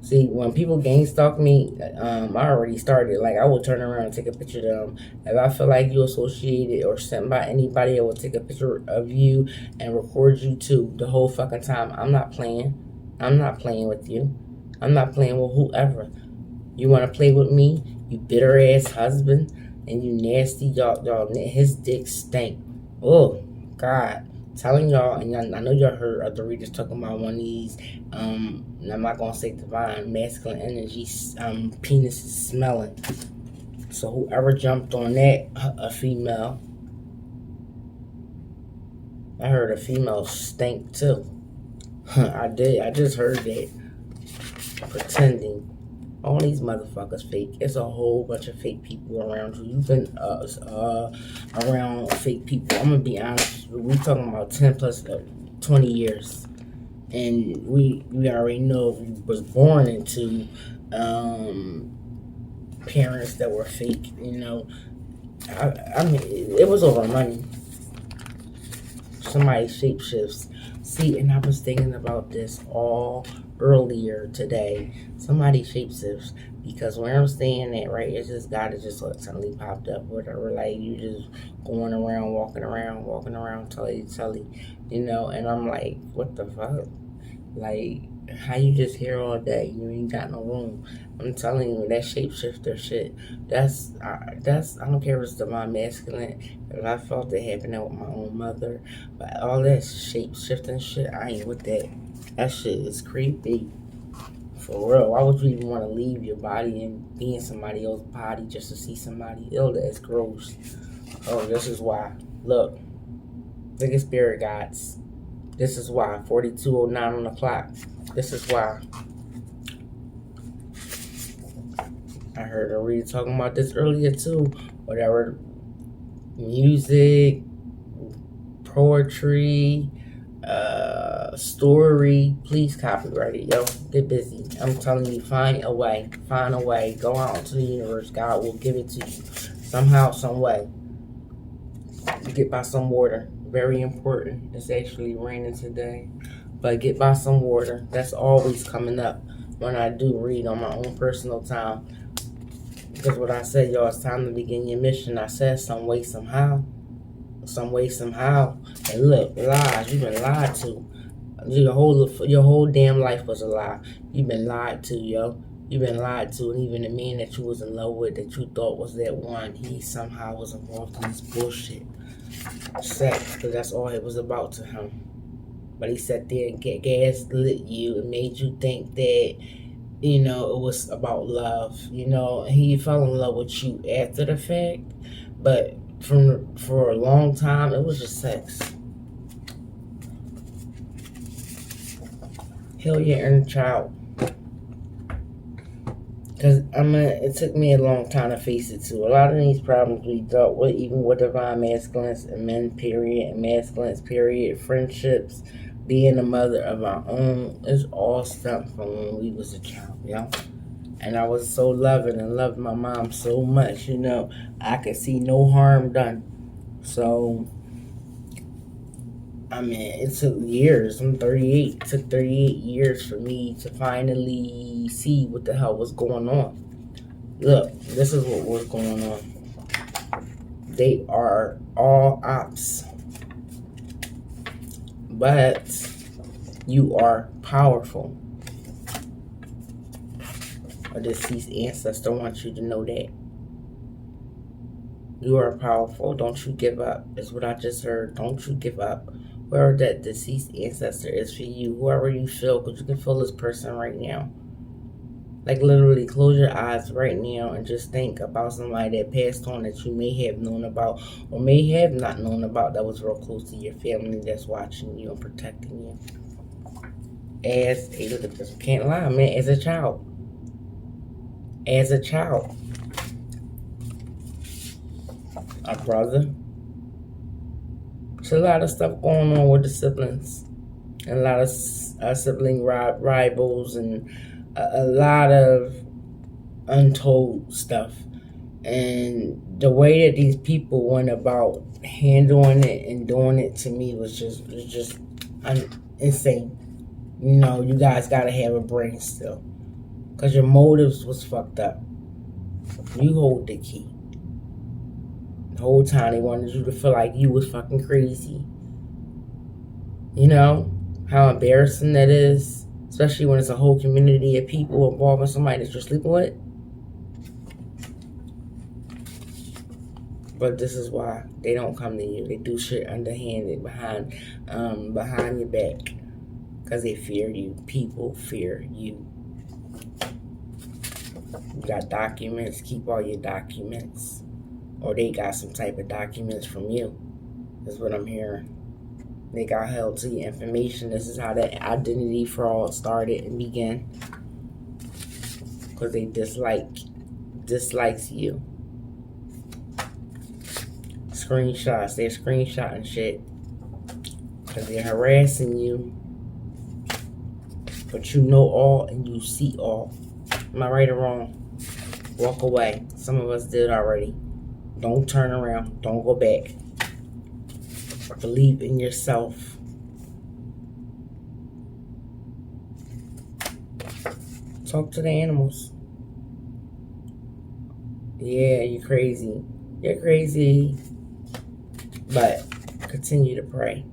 See, when people gang stalk me, I already started. Like, I will turn around and take a picture of them. If I feel like you associated or sent by anybody, I will take a picture of you and record you too the whole fucking time. I'm not playing. I'm not playing with you. I'm not playing with whoever. You want to play with me, you bitter ass husband, and you nasty y'all. His dick stank. Oh God. Telling y'all, and y'all, I know y'all heard other readers talking about one of these, I'm not going to say divine, masculine energy, penis is smelling. So whoever jumped on that, a female, I heard a female stink too. I did, I just heard that. Pretending. All these motherfuckers fake. It's a whole bunch of fake people around you. You've been around fake people. I'm gonna be honest. We talking about 10 plus 20 years, and we already know we was born into parents that were fake. You know, I mean, it was over money. Somebody shapeshifts. See, and I was thinking about this all earlier today. Somebody shapeshifts, because where I'm staying at, right, it's this guy that just suddenly popped up, whatever. Like, you just going around, walking around, telly, you know. And I'm like, what the fuck? Like, how you just here all day? You ain't got no room. I'm telling you, that shapeshifter shit, that's I don't care if it's divine masculine, if I felt it happening with my own mother, but all that shape-shifting shit, I ain't with that. That shit is creepy. For real. Why would you even want to leave your body and be in somebody else's body just to see somebody? Ew, that's gross. Oh, this is why. Look. Look at spirit guides. This is why. 4209 on the clock. This is why. I heard a reader talking about this earlier too. Whatever. Music, poetry, story, please copyright it, yo. Get busy. I'm telling you, find a way. Go out into the universe. God will give it to you somehow, some way. Get by some water. Very important. It's actually raining today, but get by some water. That's always coming up when I do read on my own personal time. Because what I said, y'all, it's time to begin your mission. I said some way, somehow. Some way, somehow. And look, lies. You've been lied to. Your whole damn life was a lie. You've been lied to, yo. You've been lied to. And even the man that you was in love with, that you thought was that one, he somehow was involved in this bullshit. Sex, because that's all it was about to him. But he sat there and gaslit you and made you think that, you know, it was about love. You know, he fell in love with you after the fact, but for a long time, it was just sex. Heal your inner child. Because, it took me a long time to face it, too. A lot of these problems we dealt with, even with divine masculines and men, period, and masculines, period, friendships, being a mother of our own, it's all stemmed from when we was a child, you know? And I was so loving and loved my mom so much, you know, I could see no harm done. So, it took years. I'm 38. It took 38 years for me to finally see what the hell was going on. Look, this is what was going on. They are all ops. But you are powerful. A deceased ancestor wants you to know that. You are powerful. Don't you give up. Is what I just heard. Don't you give up. whoever that deceased ancestor is for you, whoever you feel, because you can feel this person right now. Like literally close your eyes right now and just think about somebody that passed on that you may have known about or may have not known about, that was real close to your family, that's watching you and protecting you. As a, look at this, can't lie, man, as a child. As a child. A brother. There's a lot of stuff going on with the siblings. And a lot of sibling rivals and a lot of untold stuff. And the way that these people went about handling it and doing it to me was just insane. You know, you guys gotta have a brain still, because your motives was fucked up. You hold the key. The whole time they wanted you to feel like you was fucking crazy. You know how embarrassing that is, especially when it's a whole community of people involved in somebody that you're sleeping with. But this is why they don't come to you. They do shit underhanded behind your back, because they fear you. People fear you. You got documents, keep all your documents. Or they got some type of documents from you. That's what I'm hearing. They got held to your information. This is how that identity fraud started and began. Because they dislikes you. Screenshots. They're screenshotting shit. Because they're harassing you. But you know all and you see all. Am I right or wrong? Walk away. Some of us did already. Don't turn around. Don't go back. Believe in yourself. Talk to the animals. Yeah, you're crazy. You're crazy. But continue to pray.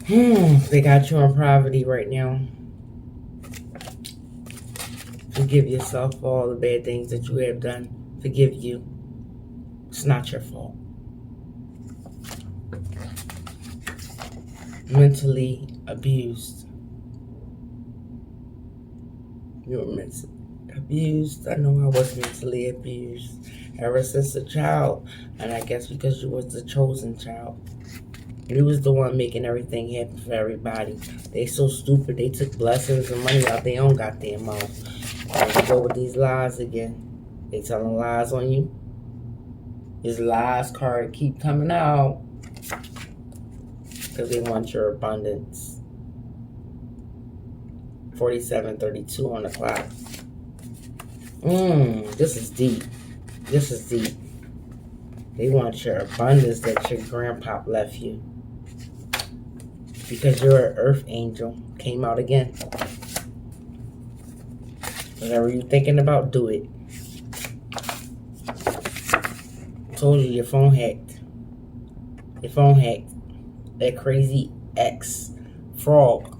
They got you in poverty right now. Forgive yourself for all the bad things that you have done. Forgive you. It's not your fault. Mentally abused. You were mentally abused. I know I was mentally abused ever since a child. And I guess because you was the chosen child. You was the one making everything happen for everybody. They so stupid. They took blessings and money out their own goddamn mouth. And they go with these lies again. They telling lies on you. This lies card keep coming out. Because they want your abundance. 47:32 on the clock. This is deep. This is deep. They want your abundance that your grandpa left you. Because you're an earth angel. Came out again. Whatever you're thinking about, do it. Told you your phone hacked. Your phone hacked. That crazy ex frog.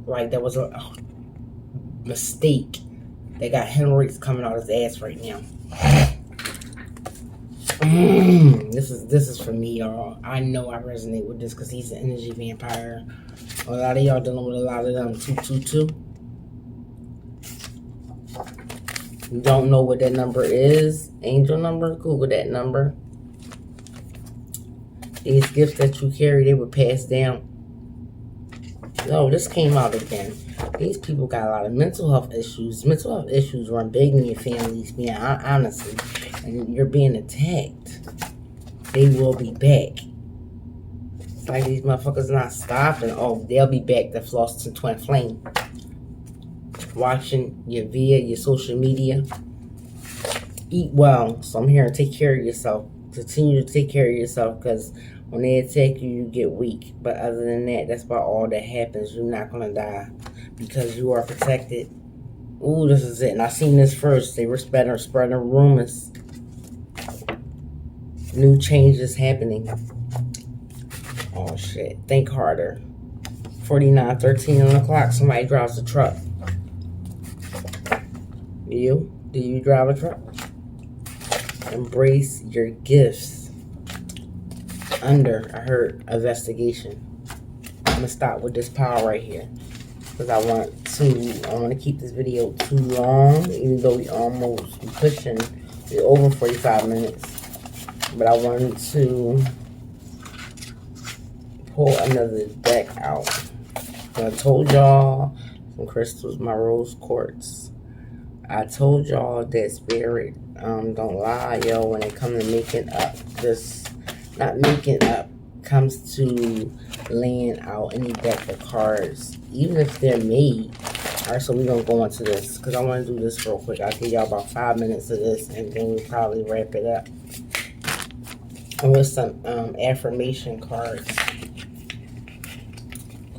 Like, that was a mistake. They got hemorrhoids coming out his ass right now. This is for me, y'all. I know I resonate with this because he's an energy vampire. A lot of y'all dealing with a lot of them. 222. You don't know what that number is? Angel number? Google that number. These gifts that you carry, they were passed down. No, this came out again. These people got a lot of mental health issues. Mental health issues run big in your families, being honestly. And you're being attacked. They will be back. It's like these motherfuckers not stopping. Oh, they'll be back. The Floss and Twin Flame. Watching you via your social media. Eat well. So I'm here to take care of yourself. Continue to take care of yourself, because when they attack you, you get weak. But other than that, that's about all that happens. You're not going to die because you are protected. Ooh, this is it. And I seen this first. They were spreading rumors. New changes happening. Oh, shit. Think harder. 49:13 on the clock. Somebody drives a truck. You? Do you drive a truck? Embrace your gifts under, I heard, investigation. I'm going to stop with this power right here. Because I want to keep this video too long. Even though we're over 45 minutes. But I wanted to pull another deck out. I told y'all some crystals, my rose quartz. I told y'all that spirit don't lie, yo, when it comes to making up. Just not making up, comes to laying out any deck of cards, even if they're made. Alright, so we're gonna go into this because I want to do this real quick. I'll give y'all about 5 minutes of this and then we'll probably wrap it up. And with some affirmation cards.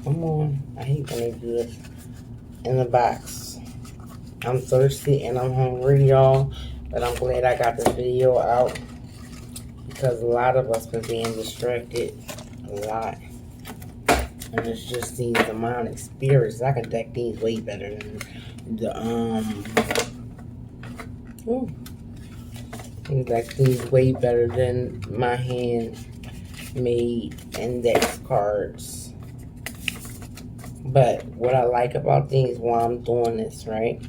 Come on, I hate when they do this in the box. I'm thirsty and I'm hungry, y'all, but I'm glad I got this video out because a lot of us been being distracted a lot. And it's just these demonic spirits. I can deck these way better than the I can deck these way better than my hand-made index cards. But what I like about these while I'm doing this, right?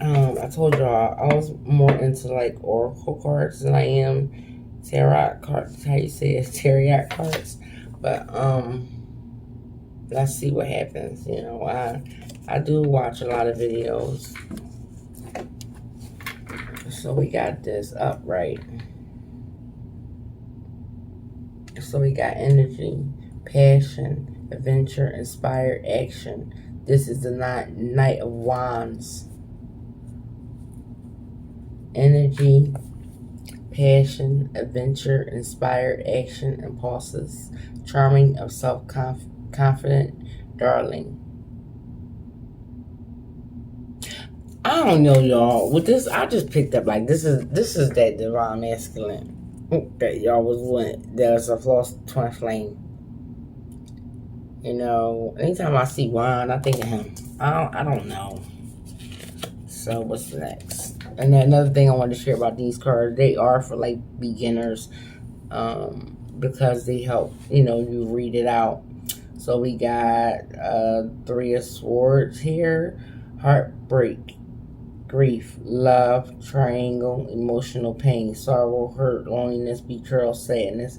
I told y'all I was more into like oracle cards than I am tarot cards. How you say it? Tarot cards. But let's see what happens. You know, I do watch a lot of videos. So we got this upright. So we got energy, passion, adventure, inspired action. This is the Knight of Wands. Energy, passion, adventure, inspired action, impulses, charming of self-confident, darling. I don't know, y'all. With this, I just picked up like this is that divine masculine that y'all was wanting. There's a false twin flame. You know, anytime I see wine, I think of him. I don't know. So what's next? And then another thing I wanted to share about these cards, they are for like beginners, because they help, you know, you read it out. So we got 3 of Swords here, heartbreak, grief, love, triangle, emotional pain, sorrow, hurt, loneliness, betrayal, sadness.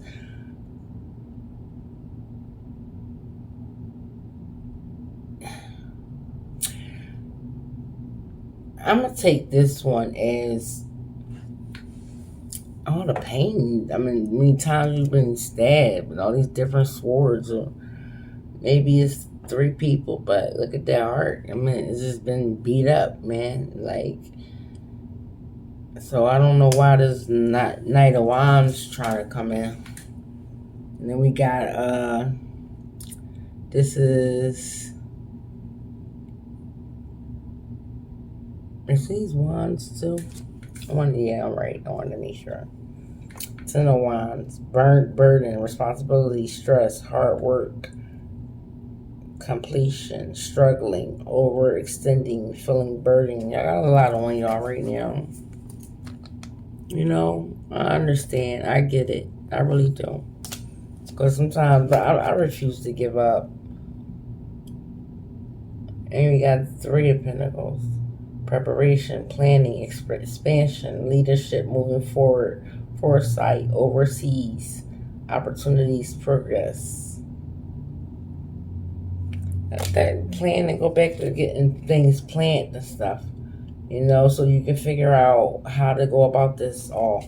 I'm going to take this one as all the pain. I mean, many times you've been stabbed with all these different swords. Or maybe it's 3 people, but look at that heart. I mean, it's just been beat up, man. Like, so I don't know why this Knight of Wands trying to come in. And then we got, this is these wands too? Yeah, I'm right. I wanted to make sure. 10 of Wands, burden, responsibility, stress, hard work, completion, struggling, overextending, feeling burden. Y'all got a lot on y'all right now. You know, I understand. I get it. I really do. Because sometimes, but I refuse to give up. And we got 3 of Pentacles. Preparation, planning, expansion, leadership, moving forward, foresight, overseas, opportunities, progress. That plan and go back to getting things planned and stuff, you know, so you can figure out how to go about this all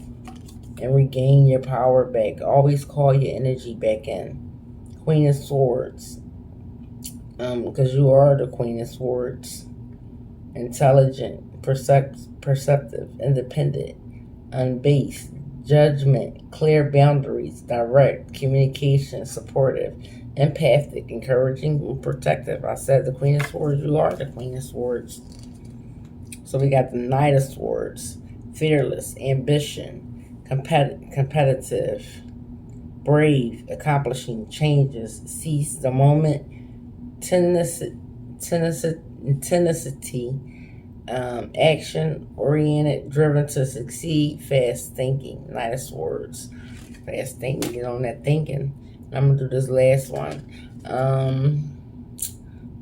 and regain your power back. Always call your energy back in. Queen of Swords, because you are the Queen of Swords. Intelligent, perceptive, independent, unbased, judgment, clear boundaries, direct, communication, supportive, empathic, encouraging, and protective. I said the Queen of Swords, you are the Queen of Swords. So we got the Knight of Swords, fearless, ambition, competitive, brave, accomplishing changes, seize the moment, tenacity, Action oriented, driven to succeed, fast thinking. Knight of Swords. Fast thinking, get on that thinking. I'm gonna do this last one.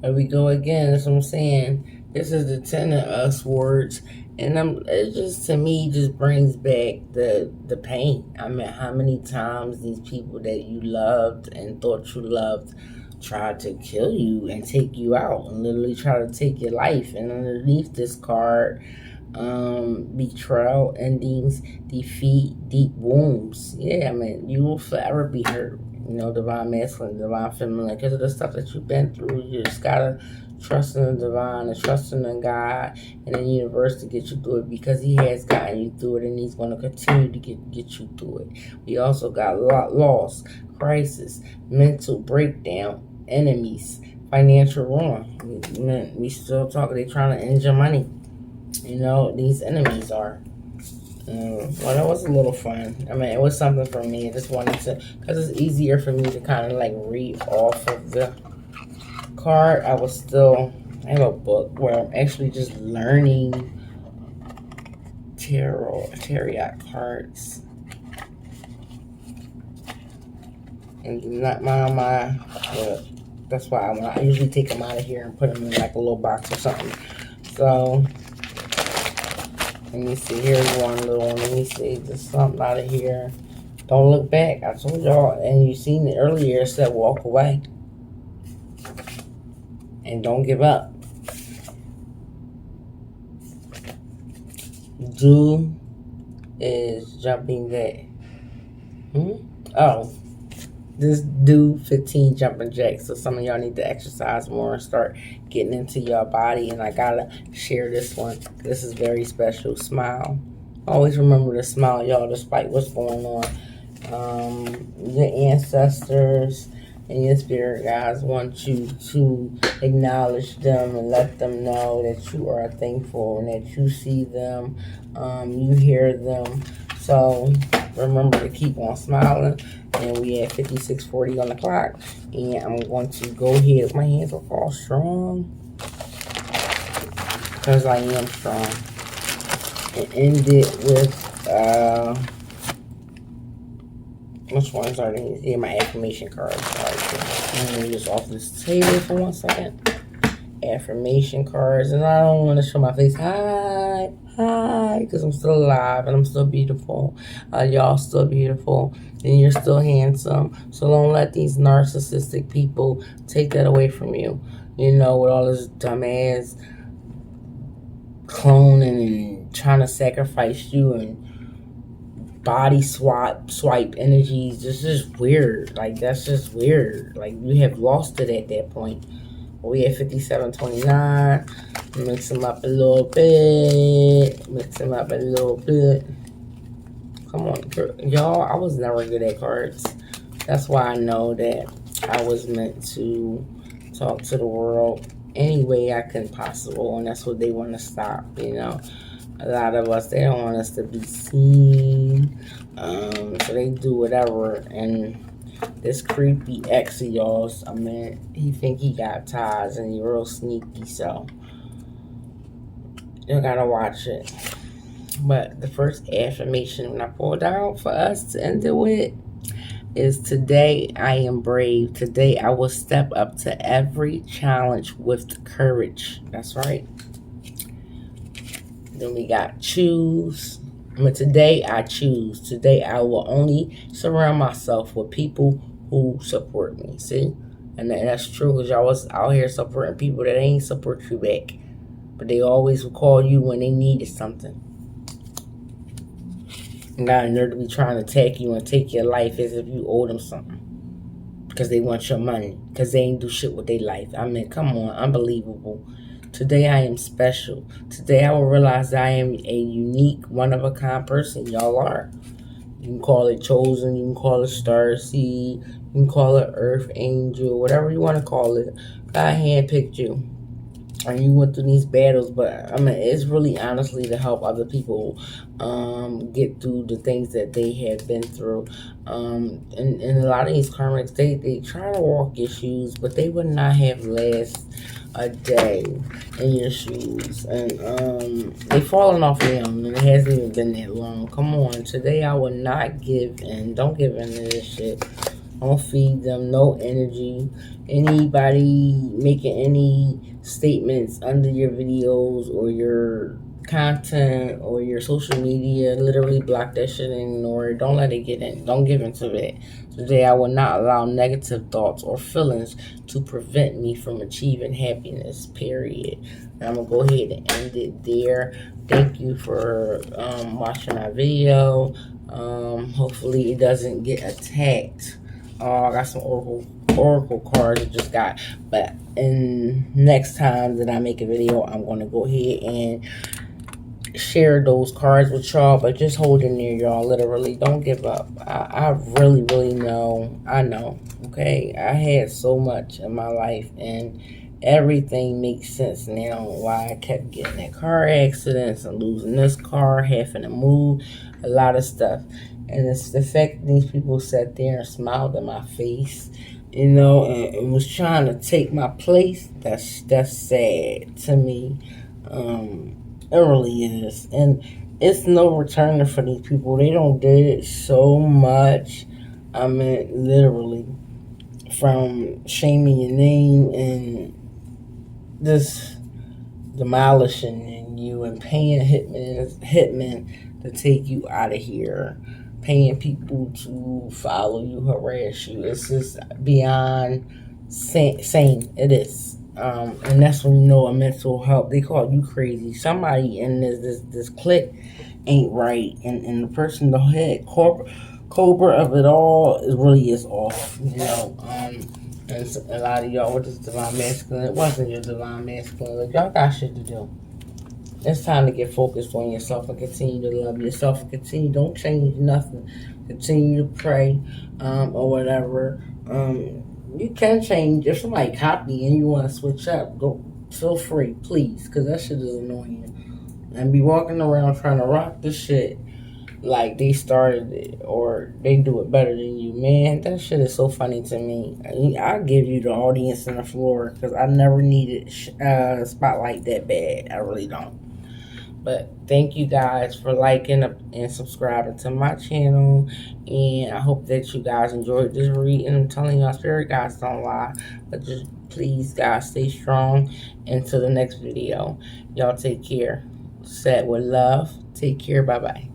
There we go again. That's what I'm saying. This is the Ten of Swords, and it just, to me, just brings back the pain. I mean, how many times these people that you loved and thought you loved tried to kill you and take you out and literally try to take your life. And underneath this card, betrayal, endings, defeat, deep wounds. Yeah, I mean, you will forever be hurt. You know, divine masculine, divine feminine, because of the stuff that you've been through. You just gotta trust in the divine and trusting in God and the universe to get you through it, because He has gotten you through it and He's going to continue to get you through it. We also got loss, crisis, mental breakdown, enemies, financial ruin. We still talking. They trying to end your money. You know, these enemies are. Well, that was a little fun. I mean, it was something for me. I just wanted to, because it's easier for me to kind of like read off of the card. I have a book where I'm actually just learning tarot cards. And not my that's why I usually take them out of here and put them in like a little box or something. So, let me see. Here's one little one. Let me see. There's something out of here. Don't look back. I told y'all, and you seen it earlier. It said walk away. And don't give up. Do is jumping that. Oh. This do 15 jumping jacks. So some of y'all need to exercise more and start getting into your body. And I gotta share this one. This is very special. Smile. Always remember to smile, y'all, despite what's going on. Your ancestors and your spirit guides want you to acknowledge them and let them know that you are thankful and that you see them, you hear them. So remember to keep on smiling. And we at 56:40 on the clock. And I'm going to go ahead. My hands are all strong, because I am strong. And end it with, which ones are these? Yeah, my affirmation cards. I'm going to just off this table for 1 second. Affirmation cards. And I don't want to show my face. Hi, because I'm still alive and I'm still beautiful. Y'all still beautiful. And you're still handsome. So don't let these narcissistic people take that away from you. You know, with all this dumbass cloning and trying to sacrifice you and body swipe energies. This is weird. Like, that's just weird. Like, you have lost it at that point. We at 57:29. Mix them up a little bit. Come on, y'all. I was never good at cards. That's why I know that I was meant to talk to the world any way I can possible, and that's what they want to stop. You know, a lot of us, they don't want us to be seen, so they do whatever. And this creepy ex of y'all's, I mean, he think he got ties and he real sneaky, so you gotta watch it. But the first affirmation when I pulled out for us to end it with is, today I am brave. Today I will step up to every challenge with courage. That's right. Then we got choose. But today I choose. Today I will only surround myself with people who support me. See? And that's true, because y'all was out here supporting people that ain't support you back. But they always will call you when they needed something. And now they're to be trying to attack you and take your life as if you owe them something. Because they want your money. Because they ain't do shit with their life. I mean, come on. Unbelievable. Today I am special. Today I will realize that I am a unique, one-of-a-kind person. Y'all are. You can call it chosen. You can call it starseed. You can call it earth angel. Whatever you want to call it. God handpicked you. and you went through these battles, but I mean, it's really honestly to help other people get through the things that they have been through. And a lot of these karmics, they try to walk your shoes, but they would not have last a day in your shoes. And they falling off young, and it hasn't even been that long. Come on, today I will not give in. Don't give in to this shit. Don't feed them no energy. Anybody making any statements under your videos or your content or your social media, literally block that shit and ignore it. Don't let it get in. Don't give into it. Today I will not allow negative thoughts or feelings to prevent me from achieving happiness, period. And I'm going to go ahead and end it there. Thank you for watching my video. Hopefully it doesn't get attacked. I got some oracle cards I just got, but in next time that I make a video, I'm going to go ahead and share those cards with y'all, but just hold in there, y'all. Literally, don't give up. I really know. I know, okay? I had so much in my life, and everything makes sense now why I kept getting in car accidents and losing this car, having to move, a lot of stuff. And it's the fact that these people sat there and smiled in my face, you know, and was trying to take my place. That's sad to me. It really is. And it's no returning for these people. They don't did it so much. I mean, literally, from shaming your name and just demolishing you and paying hitmen to take you out of here, paying people to follow you, harass you. It's just beyond sane. It is. And that's when you know a mental health. They call you crazy. Somebody in this clique ain't right, and the person, the head cobra of it all, really is off. You know. And a lot of y'all with this divine masculine, it wasn't your divine masculine. Like, y'all got shit to do. It's time to get focused on yourself and continue to love yourself and continue. Don't change nothing. Continue to pray, or whatever. You can change. If somebody copy and you want to switch up, go. Feel free, please, because that shit is annoying. And be walking around trying to rock the shit like they started it or they do it better than you. Man, that shit is so funny to me. I give you the audience and the floor because I never needed spotlight that bad. I really don't. But thank you guys for liking and subscribing to my channel. And I hope that you guys enjoyed this reading. I'm telling y'all, spirit guys don't lie. But just please, guys, stay strong. Until the next video. Y'all take care. Set with love. Take care. Bye-bye.